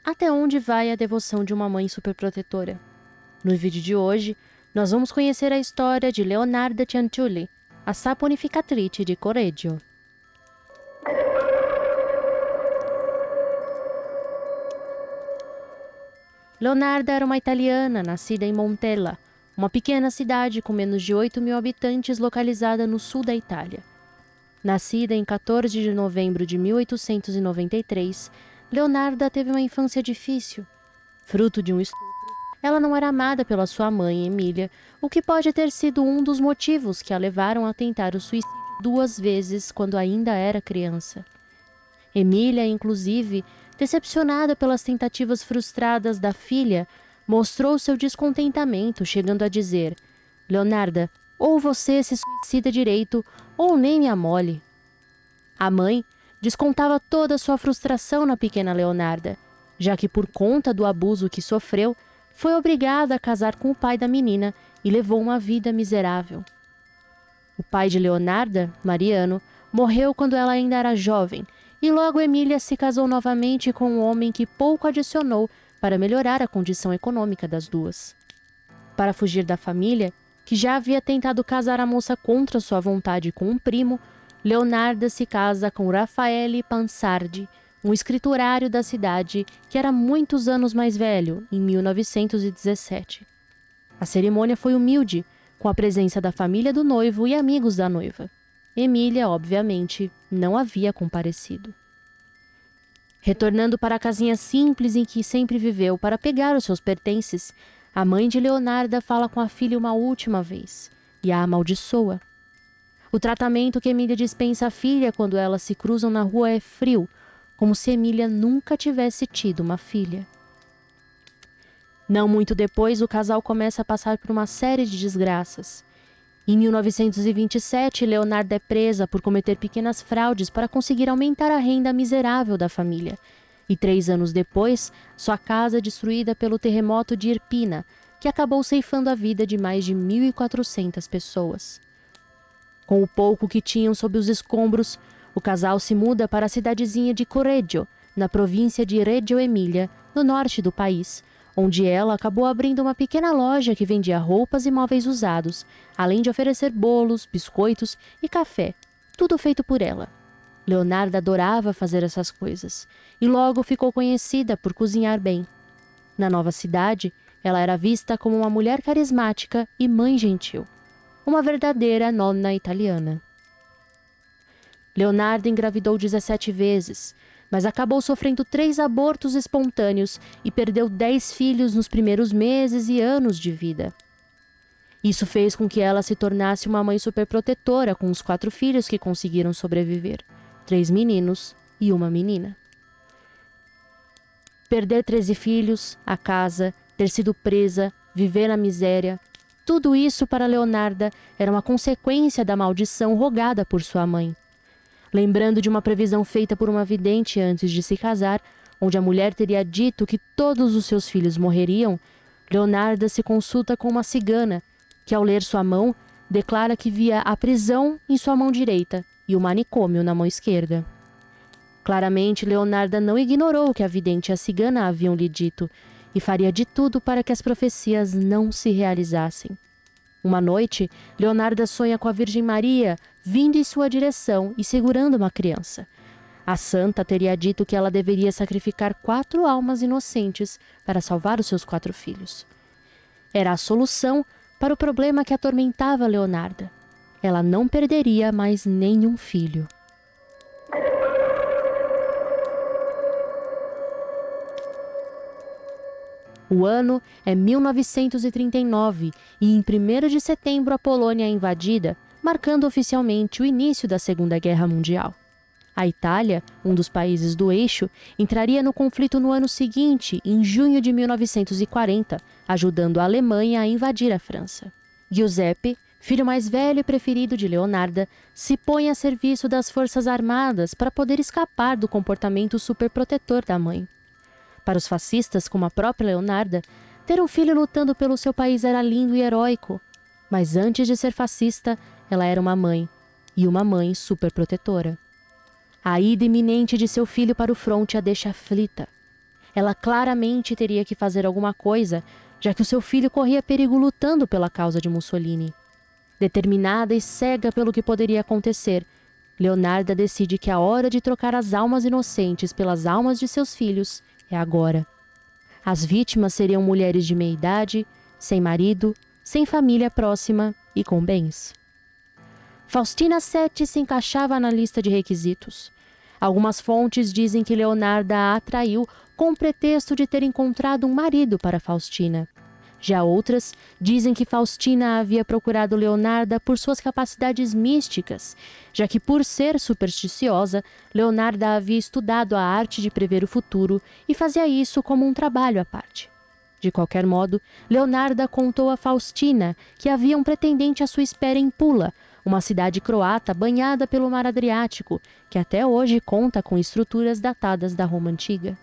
Até onde vai a devoção de uma mãe superprotetora? No vídeo de hoje, nós vamos conhecer a história de Leonarda Cianciulli, a saponificatrice de Correggio. Leonarda era uma italiana nascida em Montella, uma pequena cidade com menos de 8.000 habitantes localizada no sul da Itália. Nascida em 14 de novembro de 1893, Leonarda teve uma infância difícil. Fruto de um estupro, ela não era amada pela sua mãe, Emília, o que pode ter sido um dos motivos que a levaram a tentar o suicídio 2 vezes quando ainda era criança. Emília, inclusive, decepcionada pelas tentativas frustradas da filha, mostrou seu descontentamento, chegando a dizer: "Leonarda, ou você se suicida direito, ou nem me amole." A mãe descontava toda a sua frustração na pequena Leonarda, já que por conta do abuso que sofreu, foi obrigada a casar com o pai da menina e levou uma vida miserável. O pai de Leonarda, Mariano, morreu quando ela ainda era jovem, e logo Emília se casou novamente com um homem que pouco adicionou para melhorar a condição econômica das duas. Para fugir da família, que já havia tentado casar a moça contra sua vontade com um primo, Leonarda se casa com Raffaele Pansardi, um escriturário da cidade que era muitos anos mais velho, em 1917. A cerimônia foi humilde, com a presença da família do noivo e amigos da noiva. Emília, obviamente, não havia comparecido. Retornando para a casinha simples em que sempre viveu para pegar os seus pertences, a mãe de Leonarda fala com a filha uma última vez e a amaldiçoa. O tratamento que Emília dispensa à filha quando elas se cruzam na rua é frio, como se Emília nunca tivesse tido uma filha. Não muito depois, o casal começa a passar por uma série de desgraças. Em 1927, Leonarda é presa por cometer pequenas fraudes para conseguir aumentar a renda miserável da família. E 3 anos depois, sua casa é destruída pelo terremoto de Irpina, que acabou ceifando a vida de mais de 1.400 pessoas. Com o pouco que tinham sob os escombros, o casal se muda para a cidadezinha de Correggio, na província de Reggio Emília, no norte do país, onde ela acabou abrindo uma pequena loja que vendia roupas e móveis usados, além de oferecer bolos, biscoitos e café, tudo feito por ela. Leonarda adorava fazer essas coisas, e logo ficou conhecida por cozinhar bem. Na nova cidade, ela era vista como uma mulher carismática e mãe gentil, uma verdadeira nonna italiana. Leonarda engravidou 17 vezes, mas acabou sofrendo 3 abortos espontâneos e perdeu 10 filhos nos primeiros meses e anos de vida. Isso fez com que ela se tornasse uma mãe superprotetora com os 4 filhos que conseguiram sobreviver, 3 meninos e uma menina. Perder 13 filhos, a casa, ter sido presa, viver na miséria, tudo isso para Leonarda era uma consequência da maldição rogada por sua mãe. Lembrando de uma previsão feita por uma vidente antes de se casar, onde a mulher teria dito que todos os seus filhos morreriam, Leonarda se consulta com uma cigana, que ao ler sua mão, declara que via a prisão em sua mão direita e o manicômio na mão esquerda. Claramente, Leonarda não ignorou o que a vidente e a cigana haviam lhe dito, e faria de tudo para que as profecias não se realizassem. Uma noite, Leonarda sonha com a Virgem Maria vindo em sua direção e segurando uma criança. A santa teria dito que ela deveria sacrificar 4 almas inocentes para salvar os seus 4 filhos. Era a solução para o problema que atormentava Leonarda. Ela não perderia mais nenhum filho. O ano é 1939 e em 1º de setembro a Polônia é invadida, marcando oficialmente o início da Segunda Guerra Mundial. A Itália, um dos países do eixo, entraria no conflito no ano seguinte, em junho de 1940, ajudando a Alemanha a invadir a França. Giuseppe, filho mais velho e preferido de Leonarda, se põe a serviço das Forças Armadas para poder escapar do comportamento superprotetor da mãe. Para os fascistas, como a própria Leonarda, ter um filho lutando pelo seu país era lindo e heróico. Mas antes de ser fascista, ela era uma mãe, e uma mãe superprotetora. A ida iminente de seu filho para o fronte a deixa aflita. Ela claramente teria que fazer alguma coisa, já que o seu filho corria perigo lutando pela causa de Mussolini. Determinada e cega pelo que poderia acontecer, Leonarda decide que a hora de trocar as almas inocentes pelas almas de seus filhos é agora. As vítimas seriam mulheres de meia idade, sem marido, sem família próxima e com bens. Faustina Sete se encaixava na lista de requisitos. Algumas fontes dizem que Leonarda a atraiu com o pretexto de ter encontrado um marido para Faustina. Já outras dizem que Faustina havia procurado Leonarda por suas capacidades místicas, já que, por ser supersticiosa, Leonarda havia estudado a arte de prever o futuro e fazia isso como um trabalho à parte. De qualquer modo, Leonarda contou a Faustina que havia um pretendente à sua espera em Pula, uma cidade croata banhada pelo mar Adriático, que até hoje conta com estruturas datadas da Roma Antiga.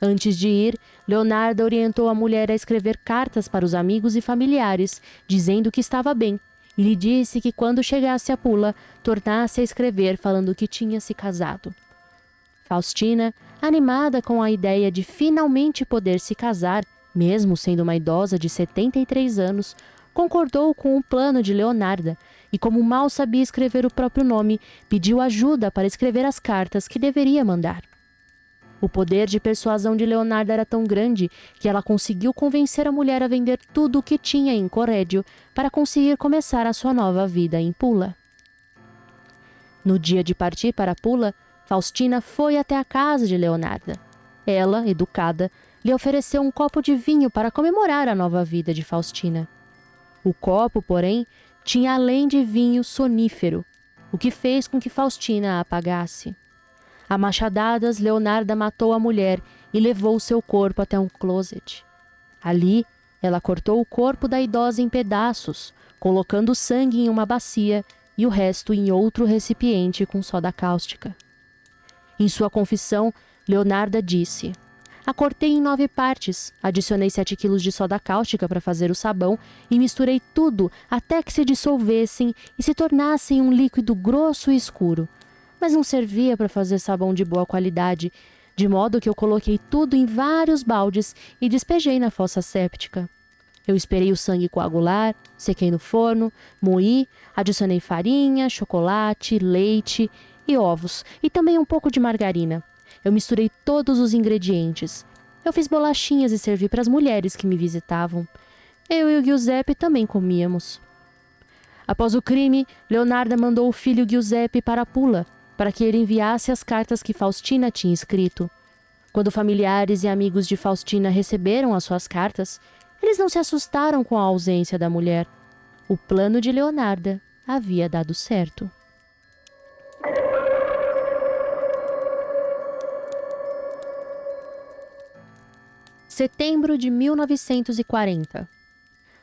Antes de ir, Leonarda orientou a mulher a escrever cartas para os amigos e familiares, dizendo que estava bem, e lhe disse que quando chegasse a Pula, tornasse a escrever falando que tinha se casado. Faustina, animada com a ideia de finalmente poder se casar, mesmo sendo uma idosa de 73 anos, concordou com o plano de Leonarda e, como mal sabia escrever o próprio nome, pediu ajuda para escrever as cartas que deveria mandar. O poder de persuasão de Leonarda era tão grande que ela conseguiu convencer a mulher a vender tudo o que tinha em Correggio para conseguir começar a sua nova vida em Pula. No dia de partir para Pula, Faustina foi até a casa de Leonarda. Ela, educada, lhe ofereceu um copo de vinho para comemorar a nova vida de Faustina. O copo, porém, tinha além de vinho sonífero, o que fez com que Faustina a apagasse. A machadadas, Leonarda matou a mulher e levou seu corpo até um closet. Ali, ela cortou o corpo da idosa em pedaços, colocando o sangue em uma bacia e o resto em outro recipiente com soda cáustica. Em sua confissão, Leonarda disse: "A cortei em 9 partes, adicionei 7 quilos de soda cáustica para fazer o sabão e misturei tudo até que se dissolvessem e se tornassem um líquido grosso e escuro. Mas não servia para fazer sabão de boa qualidade, de modo que eu coloquei tudo em vários baldes e despejei na fossa séptica. Eu esperei o sangue coagular, sequei no forno, moí, adicionei farinha, chocolate, leite e ovos, e também um pouco de margarina. Eu misturei todos os ingredientes. Eu fiz bolachinhas e servi para as mulheres que me visitavam. Eu e o Giuseppe também comíamos." Após o crime, Leonarda mandou o filho Giuseppe para Pula, para que ele enviasse as cartas que Faustina tinha escrito. Quando familiares e amigos de Faustina receberam as suas cartas, eles não se assustaram com a ausência da mulher. O plano de Leonarda havia dado certo. Setembro de 1940.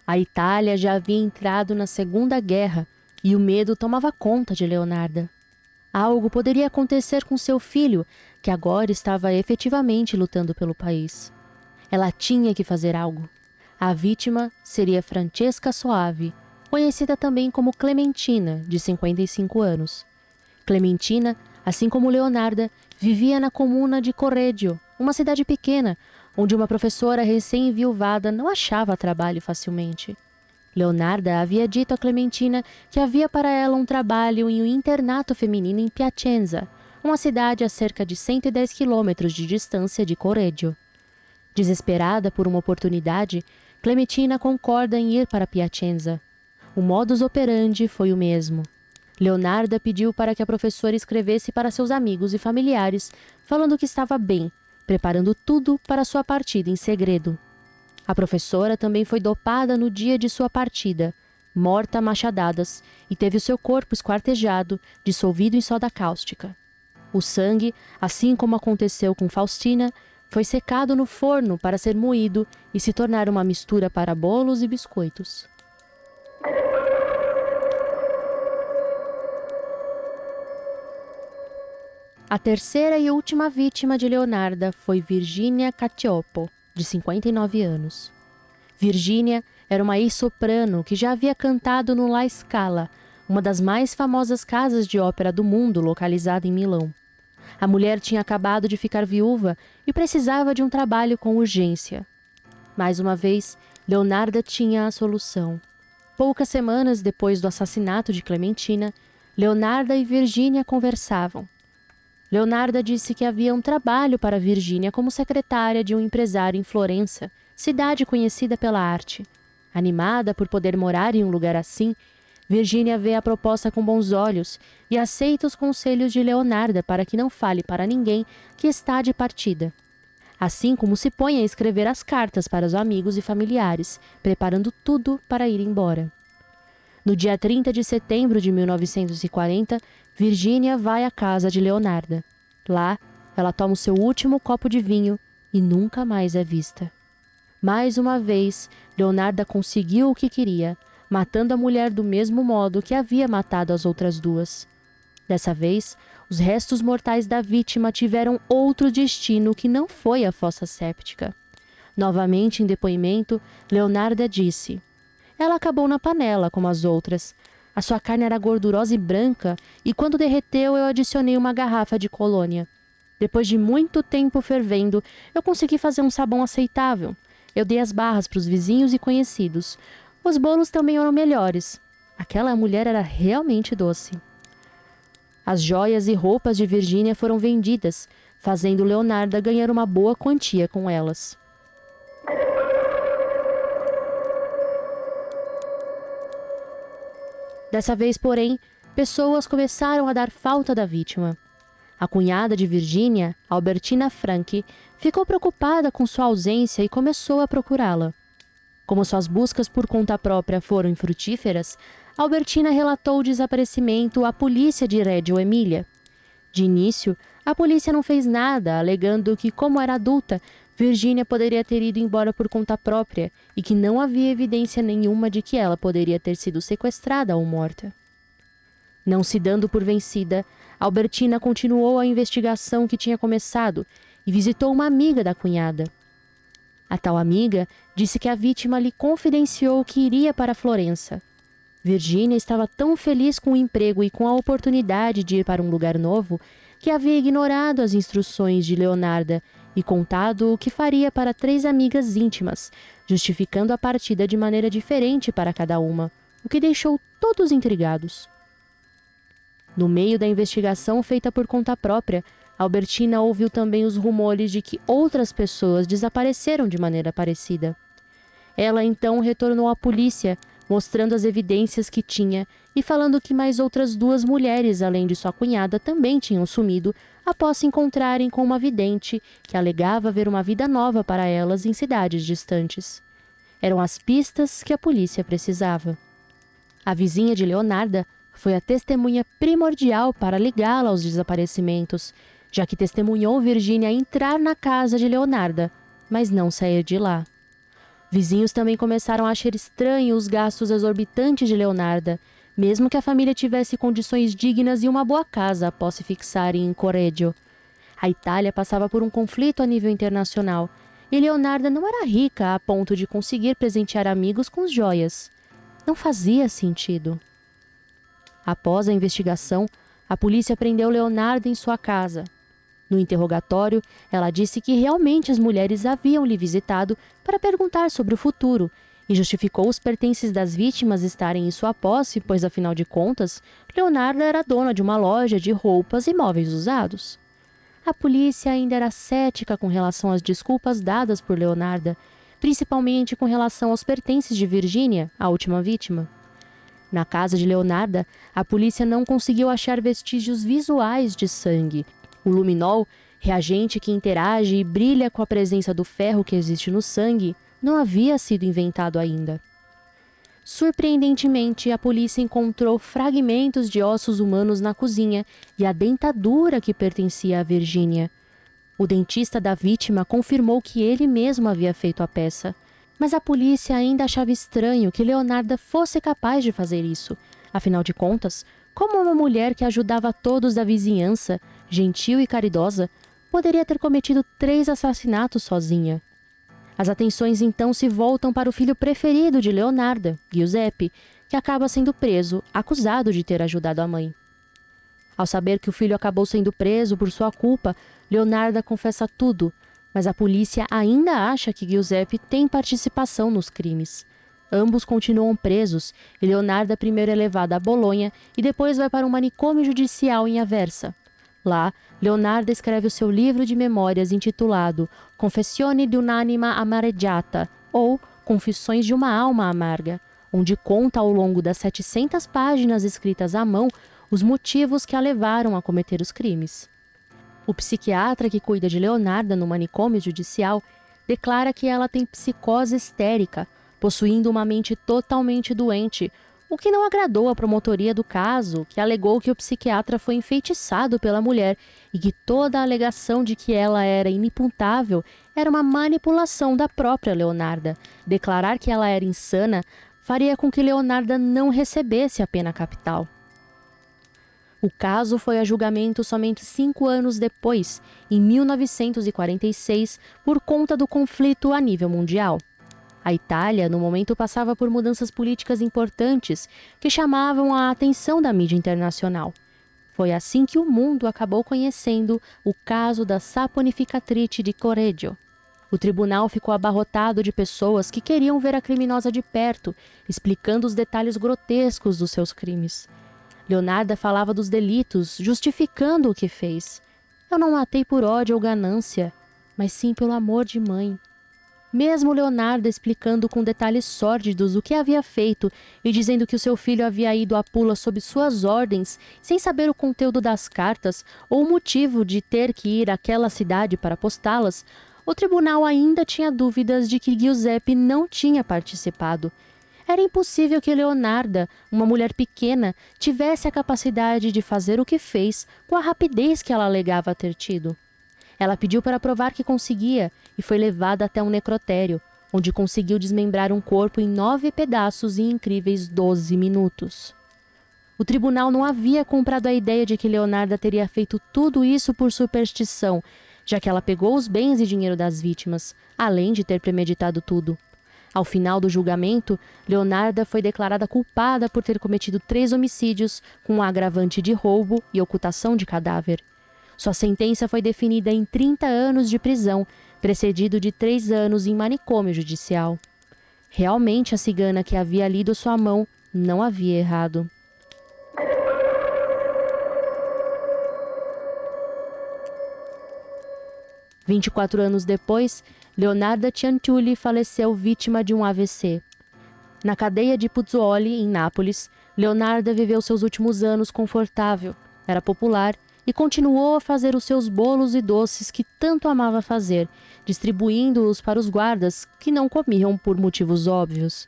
A Itália já havia entrado na Segunda Guerra e o medo tomava conta de Leonarda. Algo poderia acontecer com seu filho, que agora estava efetivamente lutando pelo país. Ela tinha que fazer algo. A vítima seria Francesca Soavi, conhecida também como Clementina, de 55 anos. Clementina, assim como Leonarda, vivia na comuna de Correggio, uma cidade pequena, onde uma professora recém-enviuvada não achava trabalho facilmente. Leonarda havia dito a Clementina que havia para ela um trabalho em um internato feminino em Piacenza, uma cidade a cerca de 110 quilômetros de distância de Correggio. Desesperada por uma oportunidade, Clementina concorda em ir para Piacenza. O modus operandi foi o mesmo. Leonarda pediu para que a professora escrevesse para seus amigos e familiares, falando que estava bem, preparando tudo para sua partida em segredo. A professora também foi dopada no dia de sua partida, morta a machadadas, e teve o seu corpo esquartejado, dissolvido em soda cáustica. O sangue, assim como aconteceu com Faustina, foi secado no forno para ser moído e se tornar uma mistura para bolos e biscoitos. A terceira e última vítima de Leonarda foi Virginia Cacioppo, de 59 anos. Virginia era uma ex-soprano que já havia cantado no La Scala, uma das mais famosas casas de ópera do mundo localizada em Milão. A mulher tinha acabado de ficar viúva e precisava de um trabalho com urgência. Mais uma vez, Leonarda tinha a solução. Poucas semanas depois do assassinato de Clementina, Leonarda e Virgínia conversavam. Leonarda disse que havia um trabalho para Virgínia como secretária de um empresário em Florença, cidade conhecida pela arte. Animada por poder morar em um lugar assim, Virgínia vê a proposta com bons olhos e aceita os conselhos de Leonarda para que não fale para ninguém que está de partida. Assim como se põe a escrever as cartas para os amigos e familiares, preparando tudo para ir embora. No dia 30 de setembro de 1940, Virgínia vai à casa de Leonarda. Lá, ela toma o seu último copo de vinho e nunca mais é vista. Mais uma vez, Leonarda conseguiu o que queria, matando a mulher do mesmo modo que havia matado as outras duas. Dessa vez, os restos mortais da vítima tiveram outro destino que não foi a fossa séptica. Novamente em depoimento, Leonarda disse: "Ela acabou na panela, como as outras. A sua carne era gordurosa e branca, e quando derreteu eu adicionei uma garrafa de colônia. Depois de muito tempo fervendo, eu consegui fazer um sabão aceitável. Eu dei as barras para os vizinhos e conhecidos. Os bolos também eram melhores. Aquela mulher era realmente doce." As joias e roupas de Virgínia foram vendidas, fazendo Leonarda ganhar uma boa quantia com elas. Dessa vez, porém, pessoas começaram a dar falta da vítima. A cunhada de Virgínia, Albertina Frank, ficou preocupada com sua ausência e começou a procurá-la. Como suas buscas por conta própria foram infrutíferas, Albertina relatou o desaparecimento à polícia de Reggio Emília. De início, a polícia não fez nada, alegando que, como era adulta, Virgínia poderia ter ido embora por conta própria e que não havia evidência nenhuma de que ela poderia ter sido sequestrada ou morta. Não se dando por vencida, Albertina continuou a investigação que tinha começado e visitou uma amiga da cunhada. A tal amiga disse que a vítima lhe confidenciou que iria para Florença. Virgínia estava tão feliz com o emprego e com a oportunidade de ir para um lugar novo que havia ignorado as instruções de Leonarda e contado o que faria para 3 amigas íntimas, justificando a partida de maneira diferente para cada uma, o que deixou todos intrigados. No meio da investigação feita por conta própria, Albertina ouviu também os rumores de que outras pessoas desapareceram de maneira parecida. Ela então retornou à polícia, mostrando as evidências que tinha e falando que mais outras 2 mulheres, além de sua cunhada, também tinham sumido após se encontrarem com uma vidente que alegava ver uma vida nova para elas em cidades distantes. Eram as pistas que a polícia precisava. A vizinha de Leonarda foi a testemunha primordial para ligá-la aos desaparecimentos, já que testemunhou Virgínia entrar na casa de Leonarda, mas não sair de lá. Vizinhos também começaram a achar estranho os gastos exorbitantes de Leonarda, mesmo que a família tivesse condições dignas e uma boa casa após se fixarem em Correggio. A Itália passava por um conflito a nível internacional, e Leonarda não era rica a ponto de conseguir presentear amigos com joias. Não fazia sentido. Após a investigação, a polícia prendeu Leonarda em sua casa. No interrogatório, ela disse que realmente as mulheres haviam lhe visitado para perguntar sobre o futuro e justificou os pertences das vítimas estarem em sua posse, pois, afinal de contas, Leonarda era dona de uma loja de roupas e móveis usados. A polícia ainda era cética com relação às desculpas dadas por Leonarda, principalmente com relação aos pertences de Virgínia, a última vítima. Na casa de Leonarda, a polícia não conseguiu achar vestígios visuais de sangue. O luminol, reagente que interage e brilha com a presença do ferro que existe no sangue, não havia sido inventado ainda. Surpreendentemente, a polícia encontrou fragmentos de ossos humanos na cozinha e a dentadura que pertencia a Virgínia. O dentista da vítima confirmou que ele mesmo havia feito a peça, mas a polícia ainda achava estranho que Leonarda fosse capaz de fazer isso. Afinal de contas, como uma mulher que ajudava todos da vizinhança, gentil e caridosa, poderia ter cometido 3 assassinatos sozinha? As atenções então se voltam para o filho preferido de Leonarda, Giuseppe, que acaba sendo preso, acusado de ter ajudado a mãe. Ao saber que o filho acabou sendo preso por sua culpa, Leonarda confessa tudo, mas a polícia ainda acha que Giuseppe tem participação nos crimes. Ambos continuam presos e Leonarda primeiro é levada a Bolonha e depois vai para um manicômio judicial em Aversa. Lá, Leonarda escreve o seu livro de memórias intitulado Confessioni di un'anima amareggiata, ou Confissões de uma Alma Amarga, onde conta ao longo das 700 páginas escritas à mão os motivos que a levaram a cometer os crimes. O psiquiatra que cuida de Leonarda no manicômio judicial declara que ela tem psicose histérica, possuindo uma mente totalmente doente, o que não agradou à promotoria do caso, que alegou que o psiquiatra foi enfeitiçado pela mulher e que toda a alegação de que ela era inimputável era uma manipulação da própria Leonarda. Declarar que ela era insana faria com que Leonarda não recebesse a pena capital. O caso foi a julgamento somente 5 anos depois, em 1946, por conta do conflito a nível mundial. A Itália, no momento, passava por mudanças políticas importantes que chamavam a atenção da mídia internacional. Foi assim que o mundo acabou conhecendo o caso da saponificatrice di Correggio. O tribunal ficou abarrotado de pessoas que queriam ver a criminosa de perto, explicando os detalhes grotescos dos seus crimes. Leonarda falava dos delitos, justificando o que fez. Eu não matei por ódio ou ganância, mas sim pelo amor de mãe. Mesmo Leonarda explicando com detalhes sórdidos o que havia feito e dizendo que o seu filho havia ido à pula sob suas ordens, sem saber o conteúdo das cartas ou o motivo de ter que ir àquela cidade para postá-las, o tribunal ainda tinha dúvidas de que Giuseppe não tinha participado. Era impossível que Leonarda, uma mulher pequena, tivesse a capacidade de fazer o que fez com a rapidez que ela alegava ter tido. Ela pediu para provar que conseguia e foi levada até um necrotério, onde conseguiu desmembrar um corpo em 9 pedaços em incríveis 12 minutos. O tribunal não havia comprado a ideia de que Leonarda teria feito tudo isso por superstição, já que ela pegou os bens e dinheiro das vítimas, além de ter premeditado tudo. Ao final do julgamento, Leonarda foi declarada culpada por ter cometido 3 homicídios com o agravante de roubo e ocultação de cadáver. Sua sentença foi definida em 30 anos de prisão, precedido de 3 anos em manicômio judicial. Realmente a cigana que havia lido sua mão não havia errado. « 24 anos depois, Leonarda Cianciulli faleceu vítima de um AVC. Na cadeia de Pozzuoli, em Nápoles, Leonarda viveu seus últimos anos confortável, era popular e continuou a fazer os seus bolos e doces que tanto amava fazer, distribuindo-os para os guardas que não comiam por motivos óbvios.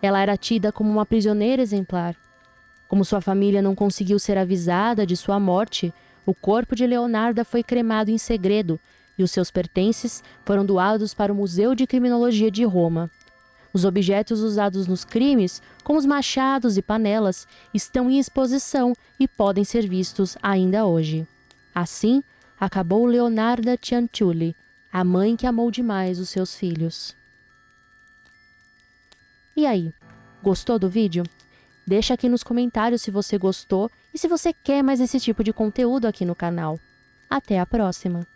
Ela era tida como uma prisioneira exemplar. Como sua família não conseguiu ser avisada de sua morte, o corpo de Leonarda foi cremado em segredo e os seus pertences foram doados para o Museu de Criminologia de Roma. Os objetos usados nos crimes, como os machados e panelas, estão em exposição e podem ser vistos ainda hoje. Assim, acabou Leonarda Cianciulli, a mãe que amou demais os seus filhos. E aí, gostou do vídeo? Deixa aqui nos comentários se você gostou e se você quer mais esse tipo de conteúdo aqui no canal. Até a próxima!